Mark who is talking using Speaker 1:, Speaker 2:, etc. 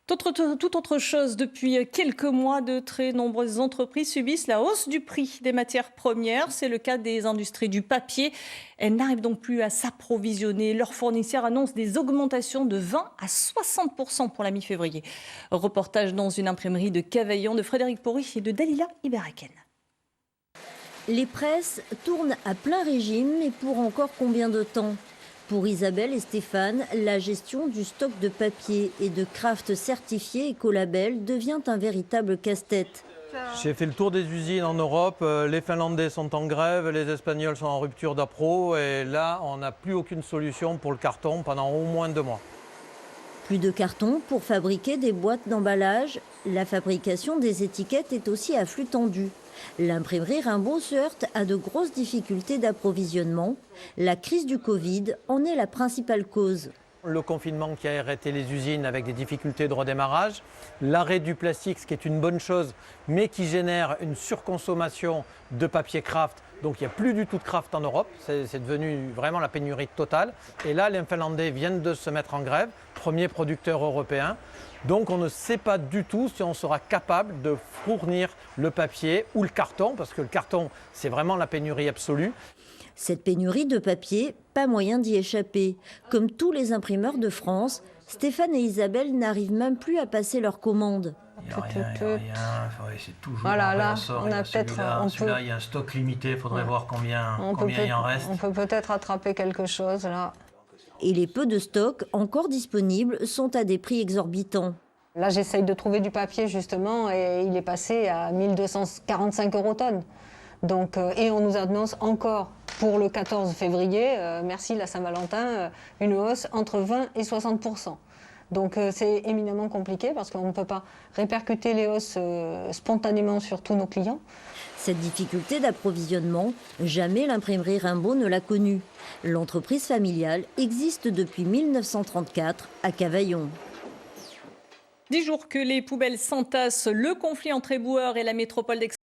Speaker 1: Tout autre chose, depuis quelques mois, de très nombreuses entreprises subissent la hausse du prix des matières premières. C'est le cas des industries du papier. Elles n'arrivent donc plus à s'approvisionner. Leurs fournisseurs annoncent des augmentations de 20 à 60% pour la mi-février. Reportage dans une imprimerie de Cavaillon de Frédéric Porry et de Dalila Iberaken.
Speaker 2: Les presses tournent à plein régime, mais pour encore combien de temps ? Pour Isabelle et Stéphane, la gestion du stock de papier et de craft certifié écolabel devient un véritable casse-tête.
Speaker 3: J'ai fait le tour des usines en Europe, les Finlandais sont en grève, les Espagnols sont en rupture d'appro et là on n'a plus aucune solution pour le carton pendant au moins 2 mois.
Speaker 2: Plus de carton pour fabriquer des boîtes d'emballage. La fabrication des étiquettes est aussi à flux tendu. L'imprimerie Rimbaud se heurte à de grosses difficultés d'approvisionnement. La crise du Covid en est la principale cause.
Speaker 3: Le confinement qui a arrêté les usines avec des difficultés de redémarrage, l'arrêt du plastique, ce qui est une bonne chose, mais qui génère une surconsommation de papier craft. Donc il n'y a plus du tout de craft en Europe, c'est devenu vraiment la pénurie totale. Et là, les Finlandais viennent de se mettre en grève, premier producteur européen. Donc on ne sait pas du tout si on sera capable de fournir le papier ou le carton, parce que le carton, c'est vraiment la pénurie absolue.
Speaker 2: Cette pénurie de papier, pas moyen d'y échapper. Comme tous les imprimeurs de France, Stéphane et Isabelle n'arrivent même plus à passer leurs commandes.
Speaker 4: Il n'y a rien, c'est toujours
Speaker 5: voilà,
Speaker 4: un
Speaker 5: là,
Speaker 4: réassort,
Speaker 5: on a peut-être,
Speaker 4: celui-là, il y a un stock limité, il faudrait voir combien il en reste.
Speaker 5: On peut peut-être attraper quelque chose là.
Speaker 2: Et les peu de stocks encore disponibles sont à des prix exorbitants.
Speaker 5: Là, j'essaye de trouver du papier justement et il est passé à 1245 € tonne. Donc, et on nous annonce encore pour le 14 février, merci la Saint-Valentin, une hausse entre 20 et 60%. Donc c'est éminemment compliqué parce qu'on ne peut pas répercuter les hausses spontanément sur tous nos clients.
Speaker 2: Cette difficulté d'approvisionnement, jamais l'imprimerie Rimbaud ne l'a connue. L'entreprise familiale existe depuis 1934 à Cavaillon.
Speaker 1: 10 jours que les poubelles s'entassent, le conflit entre éboueurs et la métropole d'Aix